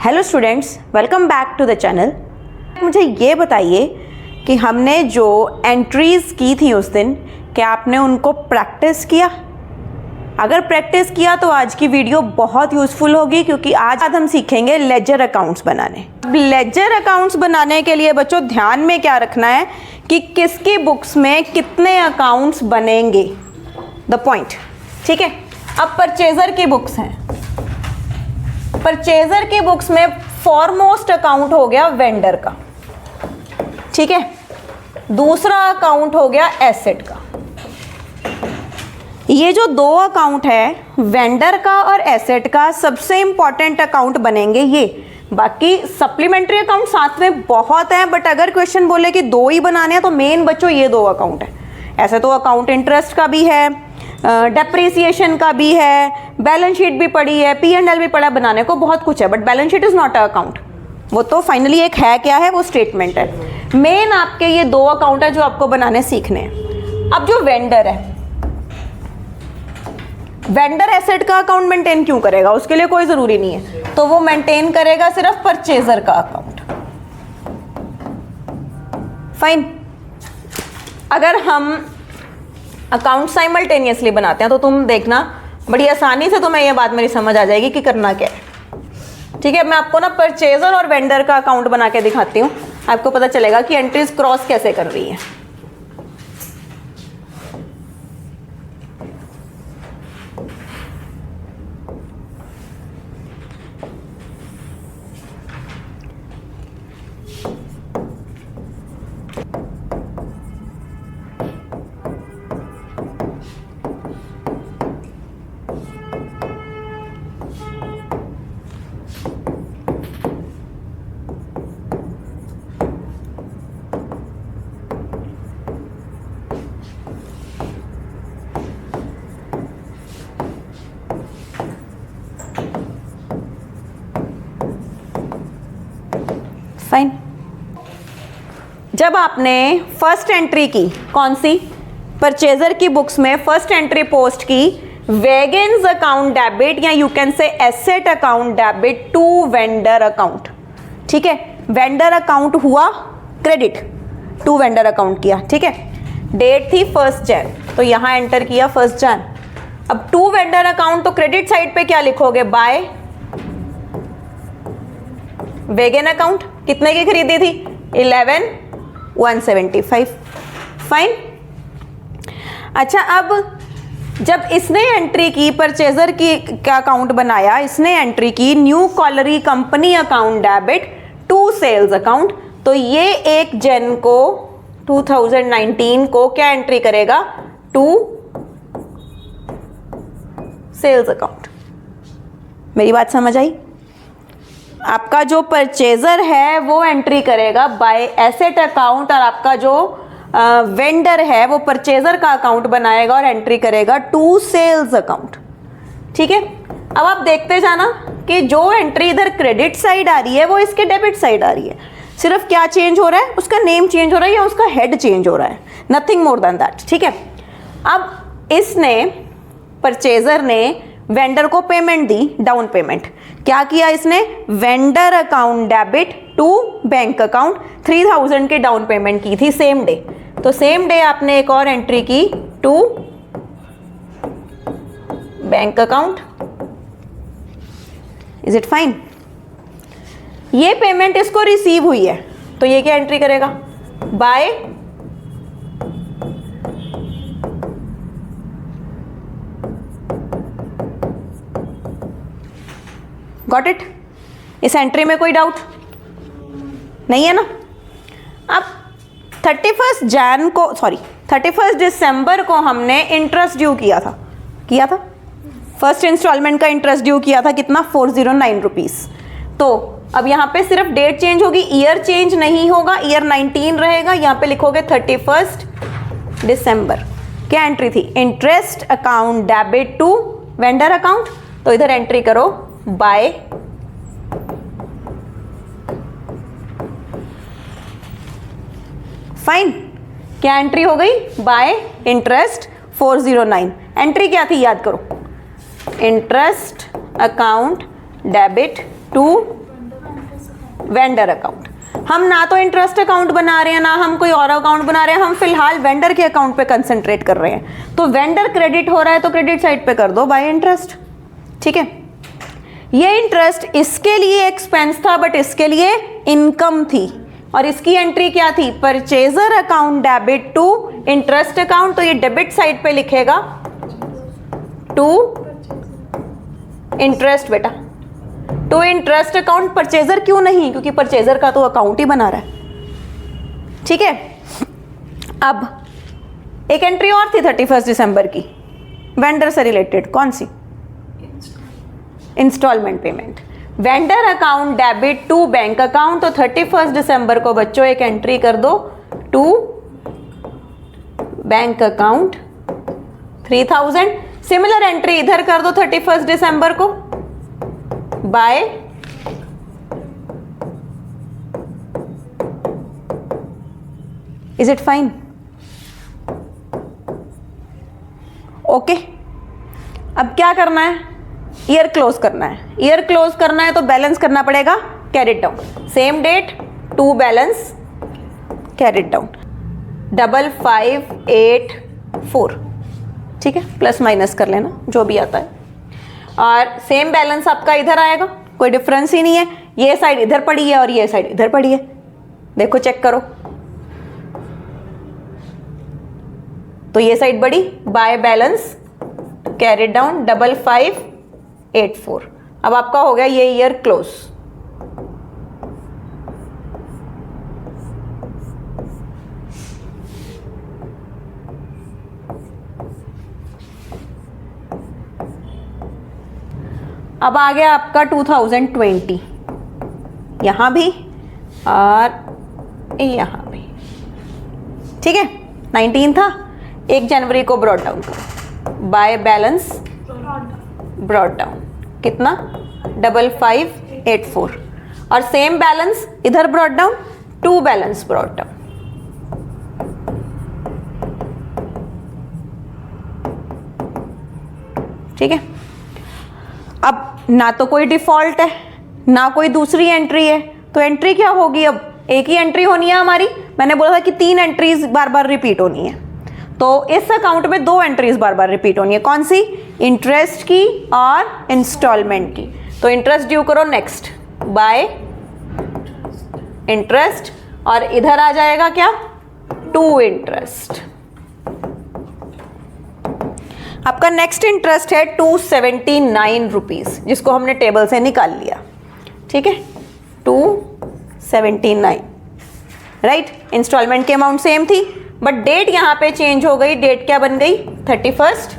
Hello students, welcome back to the channel. मुझे ये बताइए कि हमने जो एंट्रीज़ की थी उस दिन, क्या आपने उनको प्रैक्टिस किया? अगर प्रैक्टिस किया तो आज की वीडियो बहुत यूज़फुल होगी, क्योंकि आज हम सीखेंगे लेजर अकाउंट्स बनाने। लेजर अकाउंट्स बनाने के लिए बच्चों ध्यान में क्या रखना है कि किसकी बुक्स में कितने अकाउंट्स बनेंगे, द पॉइंट। ठीक है, अब परचेज़र की बुक्स हैं। परचेजर की बुक्स में फॉरमोस्ट अकाउंट हो गया वेंडर का, ठीक है। दूसरा अकाउंट हो गया एसेट का। ये जो दो अकाउंट है, वेंडर का और एसेट का, सबसे इंपॉर्टेंट अकाउंट बनेंगे ये। बाकी सप्लीमेंट्री अकाउंट साथ में बहुत है, बट अगर क्वेश्चन बोले कि दो ही बनाने हैं तो मेन बच्चों ये दो अकाउंट है। ऐसे तो अकाउंट इंटरेस्ट का भी है, डेप्रिसिएशन का भी है, बैलेंस शीट भी पड़ी है, P&L भी पड़ा, बनाने को बहुत कुछ है, but balance sheet is not a account. वो तो फाइनली एक है, क्या है वो, स्टेटमेंट है। मेन आपके ये दो अकाउंट है जो आपको बनाने सीखने हैं। अब जो वेंडर है, वेंडर एसेट का अकाउंट मेंटेन क्यों करेगा? उसके लिए कोई जरूरी नहीं है, तो वो मेंटेन करेगा सिर्फ परचेजर का अकाउंट। फाइन। अगर हम अकाउंट साइमल्टेनियसली बनाते हैं तो तुम देखना बड़ी आसानी से तुम्हें यह बात मेरी समझ आ जाएगी कि करना क्या है। ठीक है, मैं आपको ना परचेजर और वेंडर का अकाउंट बना के दिखाती हूँ, आपको पता चलेगा कि एंट्रीज क्रॉस कैसे कर रही है। फाइन। जब आपने फर्स्ट एंट्री की, कौन सी, परचेजर की बुक्स में फर्स्ट एंट्री पोस्ट की, वेगन्स अकाउंट डेबिट, या you can say asset account debit to vendor account. ठीक है, वेंडर अकाउंट हुआ क्रेडिट, टू वेंडर अकाउंट किया। ठीक है, डेट थी 1 जैन, तो यहां एंटर किया 1 जैन। अब टू वेंडर अकाउंट, तो क्रेडिट साइड पे क्या लिखोगे, बाय वेगन अकाउंट। कितने की खरीदी थी, 11,175। फाइन। अच्छा, अब जब इसने एंट्री की, परचेजर की का अकाउंट बनाया, इसने एंट्री की new colliery company account debit to sales account, तो ये 1 जन को 2019 को क्या एंट्री करेगा, टू सेल्स अकाउंट। मेरी बात समझ आई? आपका जो परचेजर है वो एंट्री करेगा बाय एसेट अकाउंट, और आपका जो वेंडर है वो परचेजर का अकाउंट बनाएगा और एंट्री करेगा टू सेल्स अकाउंट। ठीक है, अब आप देखते जाना कि जो एंट्री इधर क्रेडिट साइड आ रही है वो इसके डेबिट साइड आ रही है। सिर्फ क्या चेंज हो रहा है, उसका नेम चेंज हो रहा है या उसका हेड चेंज हो रहा है, नथिंग मोर देन दैट। ठीक है, अब इसने, परचेजर ने वेंडर को पेमेंट दी, डाउन पेमेंट। क्या किया इसने, vendor account debit to bank account, 3,000 की डाउन पेमेंट की थी सेम डे, तो सेम डे आपने एक और एंट्री की to bank account. Is it fine? ये पेमेंट इसको रिसीव हुई है, तो ये क्या एंट्री करेगा, बाय गॉट इट? इस एंट्री में कोई डाउट नहीं है ना? अब 31 दिसंबर को हमने इंटरेस्ट ड्यू किया था फर्स्ट इंस्टॉलमेंट का इंटरेस्ट ड्यू किया था, कितना, 409 रुपीज। तो अब यहां पे सिर्फ डेट चेंज होगी, ईयर चेंज नहीं होगा, ईयर 19 रहेगा। यहां पे लिखोगे 31 दिसंबर। क्या एंट्री थी, interest account debit to vendor account, तो इधर एंट्री करो बाय फाइन। क्या एंट्री हो गई, बाय इंटरेस्ट 409। एंट्री क्या थी, याद करो, interest account debit to vendor account. हम ना तो इंटरेस्ट अकाउंट बना रहे हैं ना हम कोई और अकाउंट बना रहे हैं, हम फिलहाल वेंडर के अकाउंट पे कंसंट्रेट कर रहे हैं। तो वेंडर क्रेडिट हो रहा है तो क्रेडिट साइड पे कर दो बाय इंटरेस्ट। ठीक है, ये इंटरेस्ट इसके लिए एक्सपेंस था बट इसके लिए इनकम थी, और इसकी एंट्री क्या थी, purchaser account debit to interest account. तो ये डेबिट साइड पे लिखेगा टू इंटरेस्ट, बेटा टू इंटरेस्ट अकाउंट। परचेजर क्यों नहीं, क्योंकि परचेजर का तो अकाउंट ही बना रहा है। ठीक है, अब एक एंट्री और थी 31 दिसंबर की वेंडर से रिलेटेड, कौन सी, installment payment. Vendor account debit to bank account. तो 31 दिसंबर को बच्चों एक एंट्री कर दो to bank account 3000। Similar entry इधर कर दो 31 दिसंबर को by is it fine? Okay, अब क्या करना है, ईयर क्लोज करना है। ईयर क्लोज करना है तो बैलेंस करना पड़ेगा carried down. Same date to balance carried down 5584। ठीक है, प्लस माइनस कर लेना जो भी आता है, और सेम बैलेंस आपका इधर आएगा, कोई डिफरेंस ही नहीं है। ये साइड इधर पड़ी है और ये साइड इधर पड़ी है, देखो चेक करो। तो ये साइड बढ़ी बाय बैलेंस कैरिड डाउन 5584। अब आपका हो गया ये ईयर क्लोज। अब आ गया आपका 2020, यहां भी और यहां भी। ठीक है, 19 था, 1 जनवरी को ब्रॉड डाउन करो बाय बैलेंस ब्रॉड डाउन कितना 5584, और सेम बैलेंस इधर brought down to balance brought down. ठीक है, अब ना तो कोई डिफॉल्ट है ना कोई दूसरी एंट्री है, तो एंट्री क्या होगी, अब एक ही एंट्री होनी है हमारी। मैंने बोला था कि 3 एंट्रीज बार बार रिपीट होनी है, तो इस अकाउंट में 2 एंट्रीज बार बार रिपीट होनी है। कौन सी, इंटरेस्ट की और इंस्टॉलमेंट की। तो इंटरेस्ट ड्यू करो नेक्स्ट बाय इंटरेस्ट, और इधर आ जाएगा क्या, टू इंटरेस्ट। आपका नेक्स्ट इंटरेस्ट है 279 रुपीज, जिसको हमने टेबल से निकाल लिया। ठीक है, 279, राइट। इंस्टॉलमेंट की अमाउंट सेम थी बट डेट यहां पे चेंज हो गई। डेट क्या बन गई, 31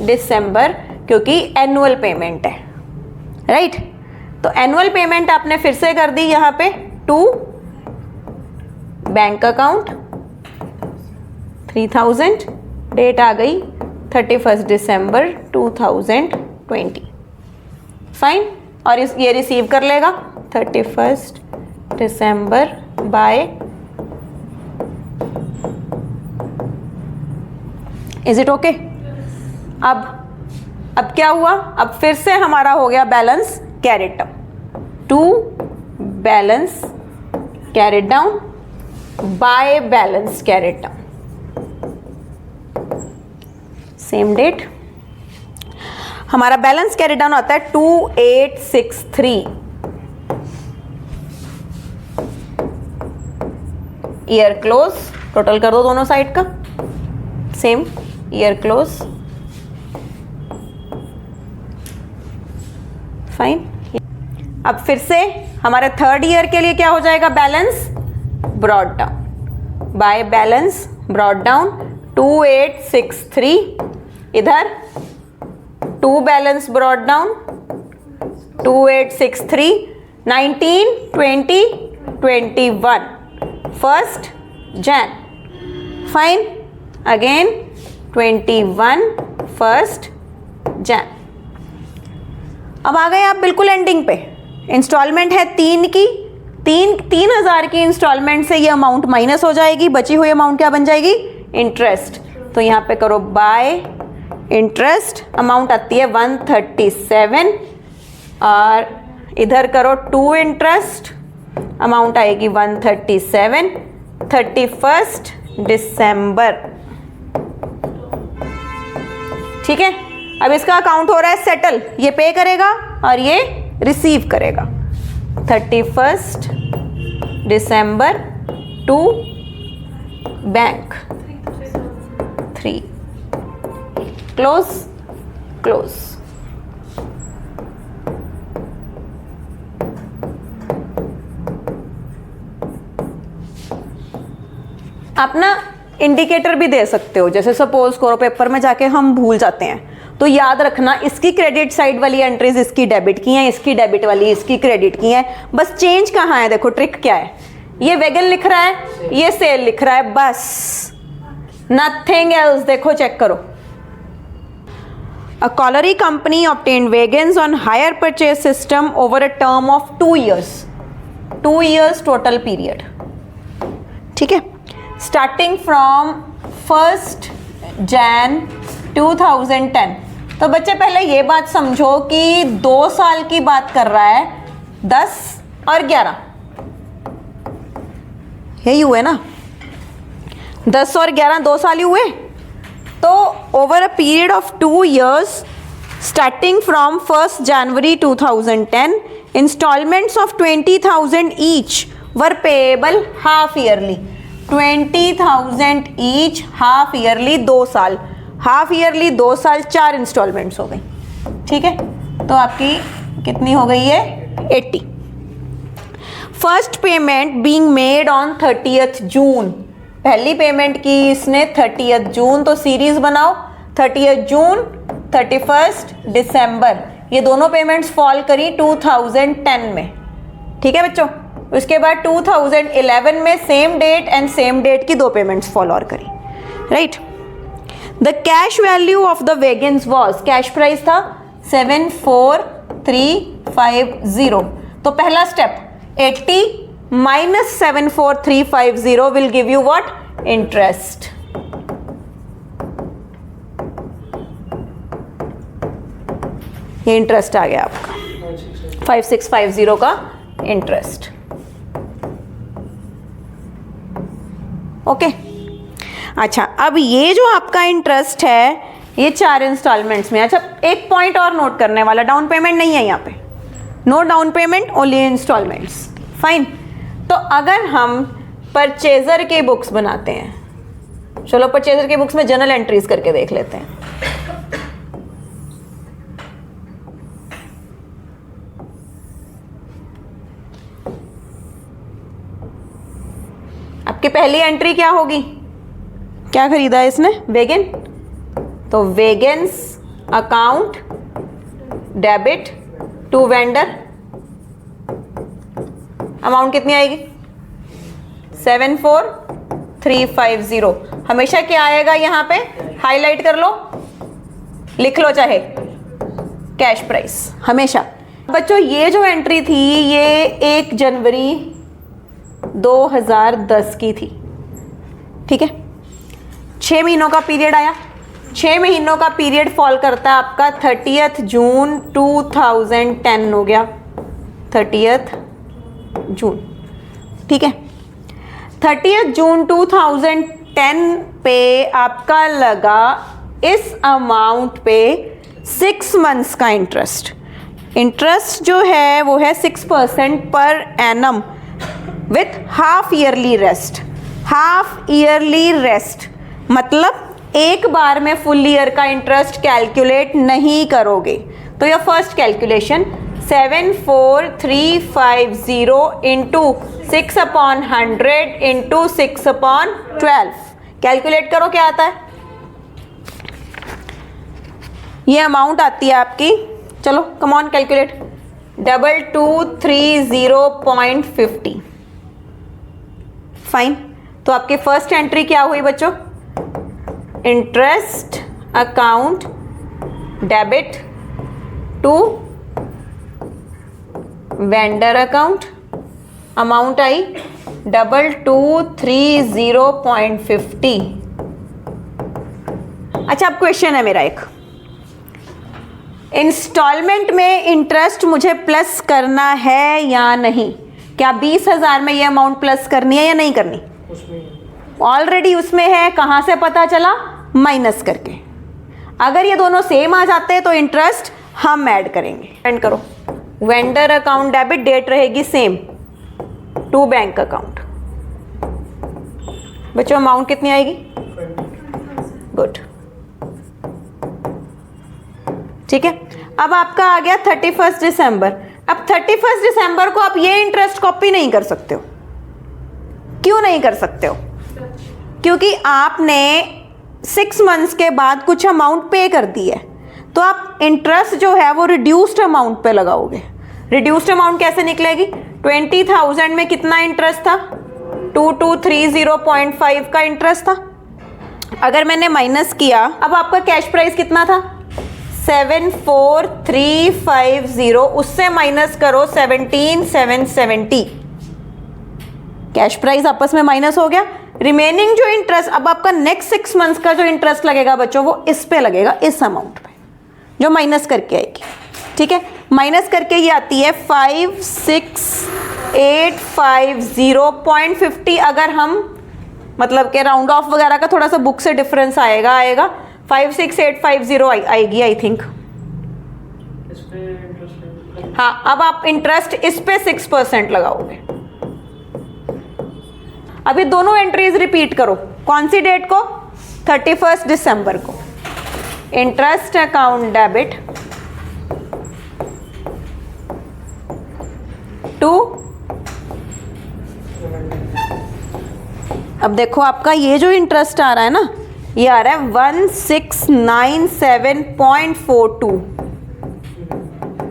दिसंबर, क्योंकि एनुअल पेमेंट है, राइट। तो एनुअल पेमेंट आपने फिर से कर दी यहां पे टू बैंक अकाउंट 3000। डेट आ गई 31 दिसंबर 2020, फाइन। और ये रिसीव कर लेगा 31 दिसंबर बाय, इज इट ओके? अब क्या हुआ, अब फिर से हमारा हो गया balance carried down, to balance carried down by balance carried down, same date. हमारा बैलेंस कैरी डाउन आता है 2863। ईयर क्लोज टोटल कर दो दोनों साइड का, सेम ईयर क्लोज, फाइन। अब फिर से हमारे थर्ड ईयर के लिए क्या हो जाएगा, balance brought down by balance brought down 2863। इधर to balance brought down 2863, 19, 20, 21, 1 Jan, fine. Again 21, 1 Jan। अब आ गए आप बिल्कुल एंडिंग पे। इंस्टॉलमेंट है 3 की, 3000 की इंस्टॉलमेंट से ये अमाउंट माइनस हो जाएगी, बची हुई अमाउंट क्या बन जाएगी, इंटरेस्ट। तो यहाँ पे करो बाय इंटरेस्ट, अमाउंट आती है 137, और इधर करो टू इंटरेस्ट, अमाउंट आएगी 137, 31 दिसंबर। ठीक है, अब इसका अकाउंट हो रहा है सेटल, ये पे करेगा और ये रिसीव करेगा। 31 December two bank 3, close close. आप ना इंडिकेटर भी दे सकते हो, जैसे सपोज करो पेपर में जाके हम भूल जाते हैं तो याद रखना इसकी क्रेडिट साइड वाली एंट्रीज इसकी डेबिट की हैं, इसकी डेबिट वाली इसकी क्रेडिट की हैं। बस चेंज कहाँ है, देखो ट्रिक क्या है, ये वेगन लिख रहा है, ये सेल लिख रहा है, बस नथिंग एल्स। देखो चेक करो। A colliery company obtained wagons on hire purchase system over a term of 2 years. 2 years total period. ठीक है, स्टार्टिंग फ्रॉम 1 Jan 2010। तो बच्चे पहले ये बात समझो कि 2 साल की बात कर रहा है, 10 और 11 यही हुए ना, 10 और 11 2 साल ही हुए। तो over a period of 2 years starting from 1 January 2010 instalments of 20,000 each were payable half yearly. 20,000 each half yearly 2 साल, हाफ ईयरली 2 साल 4 इंस्टॉलमेंट्स हो गई। ठीक है, तो आपकी कितनी हो गई है 80। First payment being made on 30th जून, पहली पेमेंट की इसने 30th जून, तो सीरीज बनाओ 30th जून 31 दिसंबर, ये दोनों पेमेंट्स फॉल करी 2010 में। ठीक है बच्चों, उसके बाद 2011 में same date and same date की 2 पेमेंट्स फॉल और करी, right. The cash value of the wagons was, cash price था 74350। तो पहला step 80 minus 74350 will give you what? Interest. ये इंटरेस्ट आ गया आपका 5650 का इंटरेस्ट। ओके, अच्छा अब ये जो आपका इंटरेस्ट है ये 4 इंस्टॉलमेंट्स में। अच्छा एक पॉइंट और नोट करने वाला, डाउन पेमेंट नहीं है यहाँ पे, no down payment, only instalments. Fine. तो अगर हम परचेजर के बुक्स बनाते हैं, चलो परचेजर के बुक्स में जर्नल एंट्रीज करके देख लेते हैं। आपकी पहली एंट्री क्या होगी, क्या खरीदा है इसने, वेगन। तो wagons account debit to vendor, amount कितनी आएगी 74350। हमेशा क्या आएगा यहाँ पे, हाईलाइट कर लो, लिख लो चाहे, कैश प्राइस हमेशा। बच्चों ये जो एंट्री थी ये 1 जनवरी 2010 की थी। ठीक है, 6 महीनों का पीरियड आया, 6 महीनों का पीरियड फॉल करता है आपका 30th जून 2010 हो गया, 30th जून। ठीक है, 30th जून 2010 पे आपका लगा इस अमाउंट पे 6 मंथ्स का इंटरेस्ट। इंटरेस्ट जो है वो है 6% per annum with half yearly rest. Half yearly rest मतलब एक बार में फुल ईयर का इंटरेस्ट कैलकुलेट नहीं करोगे। तो यह first calculation 74350 into 6/100 into 6/12 calculate करो क्या आता है। ये अमाउंट आती है आपकी, चलो कम ऑन कैलकुलेट, 2230.50। फाइन। तो आपकी फर्स्ट एंट्री क्या हुई बच्चों, interest account debit to vendor account, amount आई 2230.50। अच्छा अब क्वेश्चन है मेरा एक, इंस्टॉलमेंट में इंटरेस्ट मुझे प्लस करना है या नहीं। क्या 20,000 में ये अमाउंट प्लस करनी है या नहीं करनी? ऑलरेडी उसमें है, कहाँ से पता चला? माइनस करके। अगर ये दोनों सेम आ जाते हैं तो इंटरेस्ट हम ऐड करेंगे। एंड करो, वेंडर अकाउंट डेबिट, डेट रहेगी सेम टू बैंक अकाउंट। बच्चों अमाउंट कितनी आएगी? गुड, ठीक है। अब आपका आ गया 31 दिसंबर। अब 31 दिसंबर को आप ये इंटरेस्ट कॉपी नहीं कर सकते हो। क्यों नहीं कर सकते हो? क्योंकि आपने 6 मंथ्स के बाद कुछ अमाउंट पे कर दी है, तो आप इंटरेस्ट जो है वो रिड्यूस्ड अमाउंट पे लगाओगे। रिड्यूस्ड अमाउंट कैसे निकलेगी? 20,000 में कितना इंटरेस्ट था? 2230.5 का इंटरेस्ट था। अगर मैंने माइनस किया, अब आपका कैश प्राइस कितना था? 74,350, उससे माइनस करो 17,770। कैश प्राइस आपस में माइनस हो गया। रिमेनिंग जो इंटरेस्ट, अब आपका नेक्स्ट 6 मंथ्स का जो इंटरेस्ट लगेगा बच्चों, वो इस पे लगेगा, इस अमाउंट पे जो माइनस करके आएगी। ठीक है, माइनस करके ये आती है 56,850.50। अगर हम मतलब के राउंड ऑफ वगैरह का थोड़ा सा बुक से डिफरेंस आएगा 56,850 आएगी आई थिंक। हाँ, अब आप इंटरेस्ट इस पे 6% लगाओगे। अभी दोनों एंट्रीज रिपीट करो। कौन सी डेट को? 31 दिसंबर को। इंटरेस्ट अकाउंट डेबिट टू, अब देखो आपका ये जो इंटरेस्ट आ रहा है ना, ये आ रहा है 1697.42।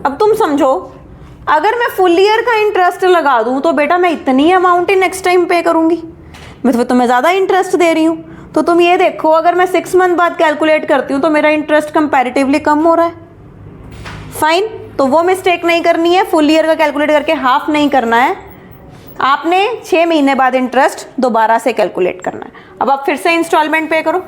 अब तुम समझो, अगर मैं फुल ईयर का इंटरेस्ट लगा दूं तो बेटा मैं इतनी अमाउंट ही नेक्स्ट टाइम पे करूंगी, मैं तो तुम्हें ज़्यादा इंटरेस्ट दे रही हूं। तो तुम ये देखो, अगर मैं 6 मंथ बाद कैलकुलेट करती हूँ तो मेरा इंटरेस्ट कंपैरेटिवली कम हो रहा है। फाइन, तो वो मिस्टेक नहीं करनी है। फुल ईयर का कैलकुलेट करके हाफ नहीं करना है, आपने 6 महीने बाद इंटरेस्ट दोबारा से कैलकुलेट करना है। अब आप फिर से इंस्टॉलमेंट पे करो।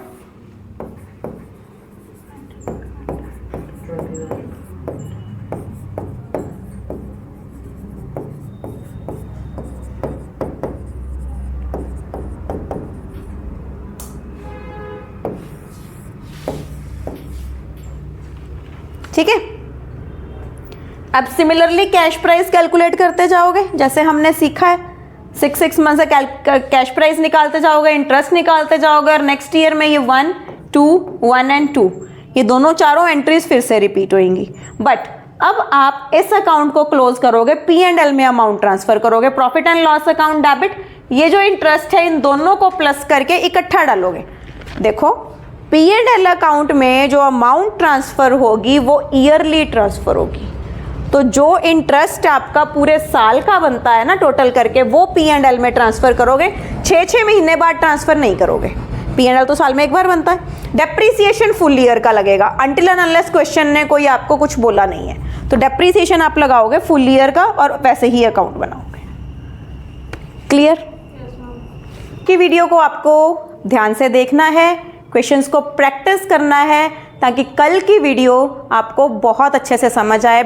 ठीक है, अब सिमिलरली कैश प्राइस कैलकुलेट करते जाओगे, जैसे हमने सीखा है। 6 मंथ से कैश प्राइस निकालते जाओगे, इंटरेस्ट निकालते जाओगे, और नेक्स्ट ईयर में ये 1, 2, 1 एंड 2 ये दोनों चारों एंट्रीज फिर से रिपीट होंगी। बट अब आप इस अकाउंट को क्लोज करोगे, P&L में अमाउंट ट्रांसफर करोगे, profit and loss account debit, ये जो इंटरेस्ट है इन दोनों को प्लस करके इकट्ठा डालोगे। देखो, P&L अकाउंट में जो अमाउंट ट्रांसफर होगी वो ईयरली ट्रांसफर होगी। तो जो इंटरेस्ट आपका पूरे साल का बनता है ना टोटल करके, वो P&L में ट्रांसफर करोगे। 6 महीने बाद ट्रांसफर नहीं करोगे। P&L तो साल में एक बार बनता है। डेप्रीसिएशन फुल ईयर का लगेगा, अनटिल एंड अनलेस क्वेश्चन ने कोई आपको कुछ बोला नहीं है। तो डेप्रीसिएशन आप लगाओगे फुल ईयर का और वैसे ही अकाउंट बनाओगे। क्लियर? कि वीडियो को आपको ध्यान से देखना है, क्वेश्चंस को प्रैक्टिस करना है, ताकि कल की वीडियो आपको बहुत अच्छे से समझ आए।